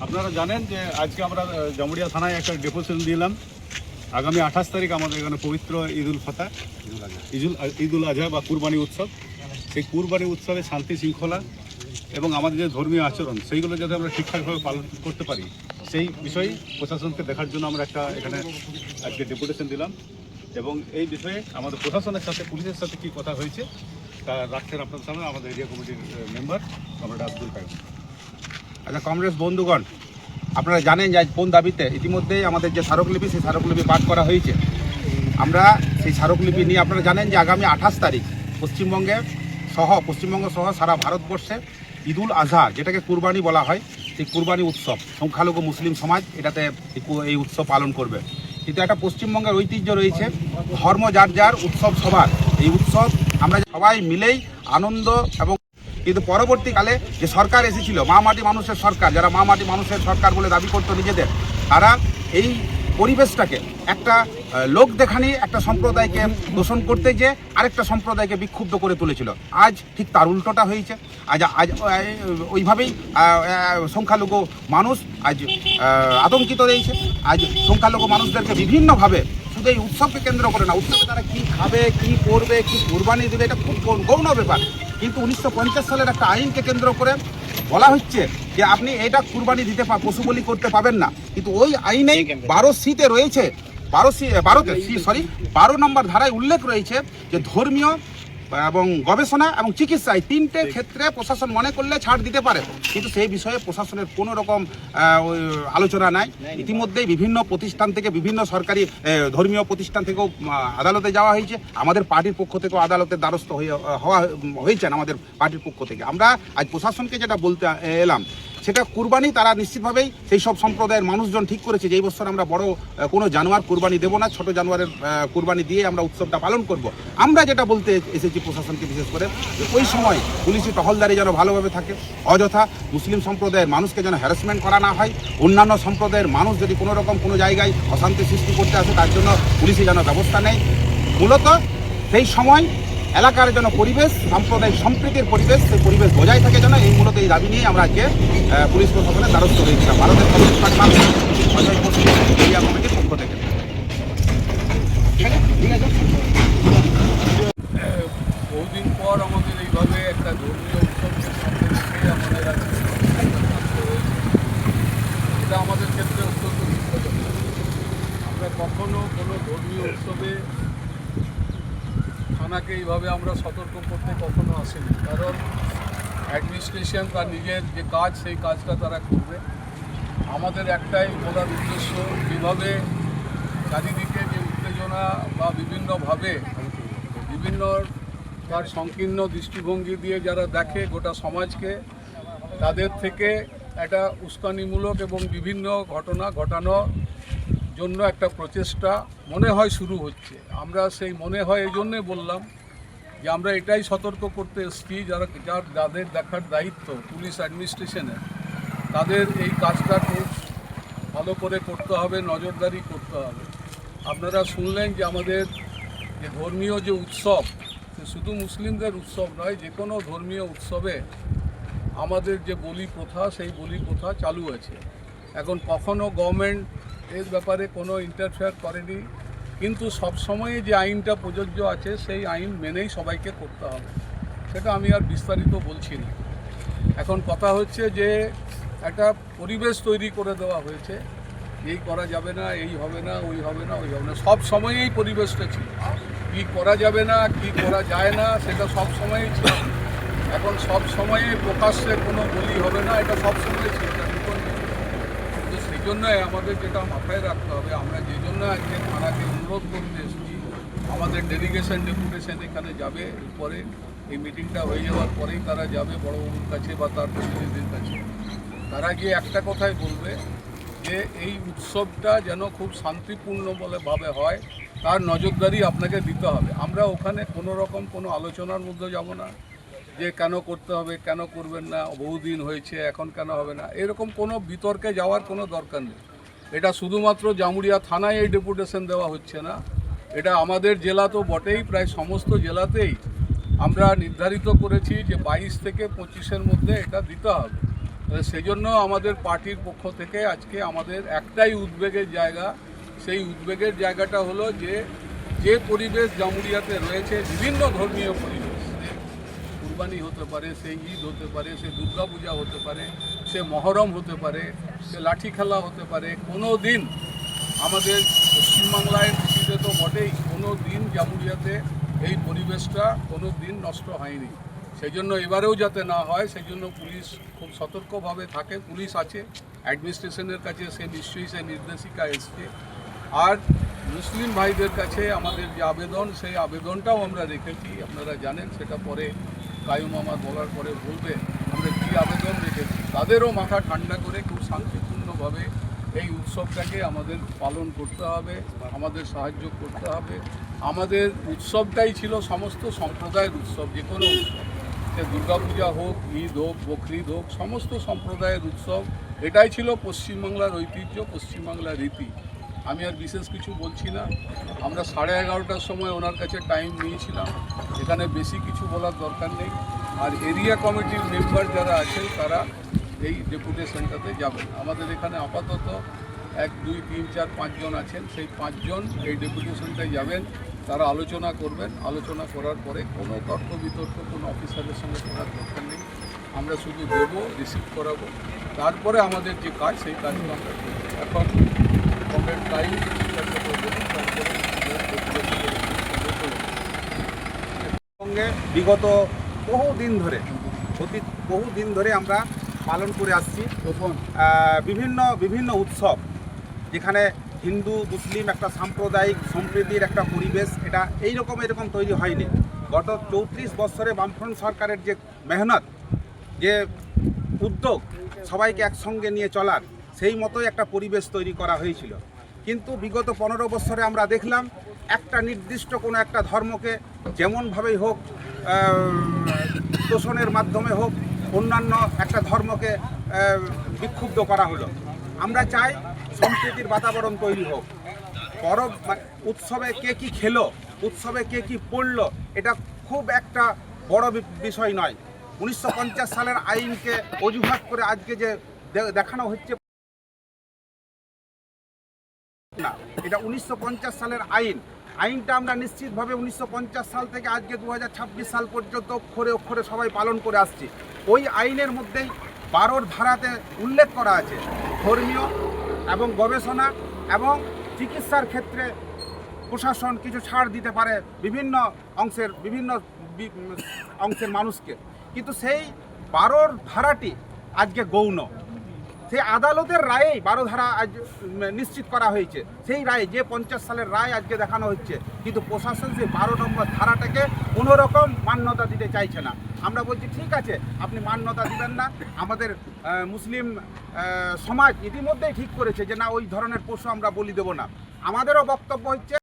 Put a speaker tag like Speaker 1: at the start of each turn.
Speaker 1: আপনারা জানেন যে আজকে আমরা জামুড়িয়া থানায় একটা ডেপুটেশন দিলাম। আগামী 28 তারিখ আমাদের এখানে পবিত্র ঈদুল ফিতর, ঈদুল আজহা বা কুরবানি উৎসব। সেই কুরবানি উৎসবে শান্তি শৃঙ্খলা এবং আমাদের যে ধর্মীয় আচরণ সেইগুলো যাতে আমরা ঠিকঠাকভাবে পালন করতে পারি সেই বিষয়ে প্রশাসনকে দেখার জন্য আমরা একটা এখানে আজকে ডেপুটেশন দিলাম। এবং এই বিষয়ে আমাদের প্রশাসনের সাথে পুলিশের সাথে কী কথা হয়েছে তা রাখছেন আপনার সামনে আমাদের এরিয়া কমিটির মেম্বার কমরেড আব্দুল কাইম।
Speaker 2: আচ্ছা কংগ্রেস বন্ধুগণ, আপনারা জানেন যে কোন দাবিতে ইতিমধ্যেই আমাদের যে স্মারকলিপি সেই স্মারকলিপি পাঠ করা হয়েছে। আমরা সেই স্মারকলিপি নিয়ে আপনারা জানেন যে আগামী 28 তারিখ পশ্চিমবঙ্গ সহ সারা ভারতবর্ষে ঈদুল আজহা যেটাকে কুরবানি বলা হয় সেই কুরবানি উৎসব সংখ্যালঘু মুসলিম সমাজ এটাতে এই উৎসব পালন করবে। কিন্তু একটা পশ্চিমবঙ্গের ঐতিহ্য রয়েছে, ধর্ম যার যার উৎসব সবার। এই উৎসব আমরা সবাই মিলেই আনন্দ এবং কিন্তু পরবর্তীকালে যে সরকার এসেছিল মা মাটি মানুষের সরকার, যারা মা মাটি মানুষের সরকার বলে দাবি করতো নিজেদের, তারা এই পরিবেশটাকে একটা লোক দেখানি একটা সম্প্রদায়কে দোষণ করতে গিয়ে আরেকটা সম্প্রদায়কে বিক্ষুব্ধ করে তুলেছিল। আজ ঠিক তার উল্টোটা হয়েছে। আজ ওইভাবেই সংখ্যালঘু মানুষ আজ আতঙ্কিত রয়েছে। আজ সংখ্যালঘু মানুষদেরকে বিভিন্নভাবে শুধু এই উৎসবকে কেন্দ্র করে না, উৎসবে তারা কী খাবে, কী করবে, কী কোরবানি দেবে, এটা খুব গৌণ ব্যাপার। কিন্তু 1950 সালের একটা আইনকে কেন্দ্র করে বলা হচ্ছে যে আপনি এটা কুরবানি দিতে পশু বলি করতে পাবেন না। কিন্তু ওই আইনেই 12C-তে রয়েছে, 12 নম্বর ধারায় উল্লেখ রয়েছে যে ধর্মীয় এবং গবেষণা এবং চিকিৎসা এই তিনটে ক্ষেত্রে প্রশাসন মনে করলে ছাড় দিতে পারে। কিন্তু সেই বিষয়ে প্রশাসনের কোনো রকম আলোচনা নাই। ইতিমধ্যেই বিভিন্ন প্রতিষ্ঠান থেকে, বিভিন্ন সরকারি ধর্মীয় প্রতিষ্ঠান থেকেও আদালতে যাওয়া হয়েছে। আমাদের পার্টির পক্ষ থেকেও আদালতের দ্বারস্থ হয়েছেন আমাদের পার্টির পক্ষ থেকে। আমরা আজ প্রশাসনকে যেটা বলতে এলাম সেটা কুরবানি তারা নিশ্চিতভাবেই সেই সব সম্প্রদায়ের মানুষজন ঠিক করেছে যে এই বছর আমরা বড় কোনো জানোয়ার কুরবানি দেবো না, ছোট জানোয়ারের কুরবানি দিয়ে আমরা উৎসবটা পালন করব। আমরা যেটা বলতে এসেছি প্রশাসনকে বিশেষ করে ওই সময় পুলিশি টহলদারি যেন ভালোভাবে থাকে, অযথা মুসলিম সম্প্রদায়ের মানুষকে যেন হ্যারাসমেন্ট করা না হয়। অন্যান্য সম্প্রদায়ের মানুষ যদি কোনো রকম কোনো জায়গায় অশান্তি সৃষ্টি করতে আসে তার জন্য পুলিশে যেন ব্যবস্থা নেয়। মূলত সেই সময় এলাকার যেন পরিবেশ, সাম্প্রদায়িক সম্প্রীতির পরিবেশ, সেই পরিবেশ বজায় থাকে যেন, এই মূলত এই দাবি নিয়ে আমরা আজকে পুলিশ প্রশাসনের দ্বারস্থ হয়েছিলাম ভারতের কমিউনিস্ট পার্টি অজয় পশ্চিম এরিয়া কমিটির পক্ষ থেকে।
Speaker 3: বহুদিন পর আমাদের এইভাবে একটা ধর্মীয় উৎসবকে সামনে রেখে আমাদের এটা আমাদের ক্ষেত্রে অত্যন্ত দুঃখজনক। আমরা কখনো কোনো ধর্মীয় উৎসবে থানাকে এইভাবে আমরা সতর্ক করতে কখনো আসেনি, কারণ অ্যাডমিনিস্ট্রেশন তার নিজের যে কাজ সেই কাজটা তারা করবে। আমাদের একটাই বলার উদ্দেশ্য, যেভাবে চারিদিকে যে উত্তেজনা বা বিভিন্নভাবে বিভিন্ন তার সংকীর্ণ দৃষ্টিভঙ্গি দিয়ে যারা দেখে গোটা সমাজকে, তাদের থেকে একটা উস্কানিমূলক এবং বিভিন্ন ঘটনা ঘটানোর জন্য একটা প্রচেষ্টা মনে হয় শুরু হচ্ছে। আমরা সেই মনে হয় এই জন্যে বললাম যে আমরা এটাই সতর্ক করতে এসেছি যাদের দেখার দায়িত্ব পুলিশ অ্যাডমিনিস্ট্রেশনের, তাদের এই কাজটা খুব ভালো করে করতে হবে, নজরদারি করতে হবে। আপনারা শুনলেন যে আমাদের যে ধর্মীয় যে উৎসব, শুধু মুসলিমদের উৎসব নয়, যে কোনো ধর্মীয় উৎসবে আমাদের যে বলি প্রথা সেই বলি প্রথা চালু আছে। এখন কখনো গভর্নমেন্ট এর ব্যাপারে কোনো ইন্টারফেয়ার করেনি, কিন্তু সবসময়ে যে আইনটা প্রযোজ্য আছে সেই আইন মেনেই সবাইকে করতে হবে। সেটা আমি আর বিস্তারিত বলছি না। এখন কথা হচ্ছে যে একটা পরিবেশ তৈরি করে দেওয়া হয়েছে, এই করা যাবে না, এই হবে না, ওই হবে না, ওই হবে না। সব সময়েই পরিবেশটা ছিল, কী করা যাবে না, কী করা যায় না সেটা সব সময়ই ছিল। এখন সব সময়ে প্রকাশ্যে কোনো বলি হবে না, এটা সব সময় ছিল। কিন্তু সেই জন্যই আমাদের যেটা মাথায় রাখতে হবে, আমরা যে জন্য আজকে থানাকে অনুরোধ করতে এসেছি, আমাদের ডেপুটেশন এখানে যাবে। পরে এই মিটিংটা হয়ে যাওয়ার পরেই তারা যাবে বড়বাবুর কাছে বা তার প্রতিনিধির কাছে। তারা গিয়ে একটা কথাই বলবে যে এই উৎসবটা যেন খুব শান্তিপূর্ণ ভাবে হয়, তার নজরদারি আপনাকে দিতে হবে। আমরা ওখানে কোনো রকম কোনো আলোচনার মধ্যে যাব না যে কেন করতে হবে, কেন করবেন না, বহুদিন হয়েছে এখন কেন হবে না, এরকম কোনো বিতর্কে যাওয়ার কোনো দরকার নেই। এটা শুধুমাত্র জামুড়িয়া থানায় এই ডেপুটেশন দেওয়া হচ্ছে না, এটা আমাদের জেলা তো বটেই, প্রায় সমস্ত জেলাতেই আমরা নির্ধারিত করেছি যে 22 থেকে 25-এর মধ্যে এটা দিতে হবে। সেই জন্য আমাদের পার্টির পক্ষ থেকে আজকে আমাদের একটাই উদ্বেগের জায়গা, সেই উদ্বেগের জায়গাটা হলো যে পরিবেশ জামুরিয়াতে রয়েছে, বিভিন্ন ধর্মীয় পরিবেশ, কুরবানি হতে পারে, সে ঈদ হতে পারে, সে দুর্গাপূজা হতে পারে, সে মহরম হতে পারে, সে লাঠি খেলা হতে পারে, কোনো দিন আমাদের পশ্চিমবাংলায় কৃষিতে তো বটেই, কোনো দিন জামুরিয়াতে এই পরিবেশটা কোনো দিন নষ্ট হয়নি। সেই জন্য এবারেও যাতে না হয় সেই জন্য পুলিশ খুব সতর্কভাবে থাকে। পুলিশ আছে, অ্যাডমিনিস্ট্রেশনের কাছে সে নিশ্চয়ই সে নির্দেশিকা এসছে। আর মুসলিম ভাইদের কাছে আমাদের যে আবেদন, সেই আবেদনটাও আমরা রেখেছি, আপনারা জানেন, সেটা পরে কায়ুম আমার বলার পরে বলবে আমরা কী আবেদন রেখেছি। তাদেরও মাথা ঠান্ডা করে খুব শান্তিপূর্ণভাবে এই উৎসবটাকে আমাদের পালন করতে হবে, আমাদের সাহায্য করতে হবে। আমাদের উৎসবটাই ছিল সমস্ত সম্প্রদায়ের উৎসব, যে কোনো উৎসব, সে দুর্গাপূজা হোক, ঈদ হোক, বকরিদ হোক, সমস্ত সম্প্রদায়ের উৎসব। এটাই ছিল পশ্চিমবাংলার ঐতিহ্য, পশ্চিমবাংলার রীতি। আমি আর বিশেষ কিছু বলছি না। আমরা 11:30টার সময় ওনার কাছে টাইম নিয়েছিলাম, এখানে বেশি কিছু বলার দরকার নেই। আর এরিয়া কমিটির মেম্বার যারা আছেন তারা এই ডেপুটেশনটাতে যাবেন। আমাদের এখানে আপাতত 1, 2, 3, 4, 5 জন আছেন, সেই 5 জন এই ডেপুটেশনটায় যাবেন। তারা আলোচনা করবেন, আলোচনা করার পরে কোনো তর্ক বিতর্ক কোনো অফিসারের সঙ্গে করার দরকার নেই। আমরা শুধু দেবো, রিসিভ করাবো, তারপরে আমাদের যে কাজ সেই কাজগুলো আমরা করবো। এখন কমরেড টাইম
Speaker 2: সঙ্গে বিগত বহুদিন ধরে আমরা পালন করে আসছি বিভিন্ন উৎসব, যেখানে হিন্দু মুসলিম একটা সাম্প্রদায়িক সম্প্রীতির একটা পরিবেশ, এটা এরকম তৈরি হয়নি। গত 34 বছরে বামফ্রন্ট সরকারের যে মেহনত, যে উদ্যোগ সবাইকে একসঙ্গে নিয়ে চলার, সেই মতোই একটা পরিবেশ তৈরি করা হয়েছিল। কিন্তু বিগত 15 বছরে আমরা দেখলাম একটা নির্দিষ্ট কোনো একটা ধর্মকে যেমনভাবেই হোক, তোষণের মাধ্যমে হোক, অন্যান্য একটা ধর্মকে বিক্ষুব্ধ করা হলো। আমরা চাই সম্প্রীতির বাতাবরণ তৈরি হোক। পরব উৎসবে কে কি খেলো, উৎসবে কে কি পড়লো, এটা খুব একটা বড় বিষয় নয়। 1950 সালের আইনকে অজুহাত করে আজকে যে দেখানো হচ্ছে না, এটা 1950 সালের আইনটা আমরা নিশ্চিতভাবে 1950 সাল থেকে আজকে 2026 সাল পর্যন্ত অক্ষরে অক্ষরে সবাই পালন করে আসছি। ওই আইনের মধ্যেই 12 ধারাতে উল্লেখ করা আছে ধর্মীয় এবং গবেষণা এবং চিকিৎসার ক্ষেত্রে প্রশাসন কিছু ছাড় দিতে পারে বিভিন্ন অংশের মানুষকে। কিন্তু সেই 12 ধারাটি আজকে গৌণ। সেই আদালতের রায়েই 12 ধারা আজ নিশ্চিত করা হয়েছে। সেই রায়, যে 50 সালের রায় আজকে দেখানো হচ্ছে, কিন্তু প্রশাসন সেই 12 নম্বর ধারাটাকে কোনো রকম মান্যতা দিতে চাইছে না। আমরা বলছি ঠিক আছে, আপনি মান্যতা দিবেন না, আমাদের মুসলিম সমাজ ইতিমধ্যেই ঠিক করেছে যে না, ওই ধরনের পশু আমরা বলি দেব না। আমাদেরও বক্তব্য হচ্ছে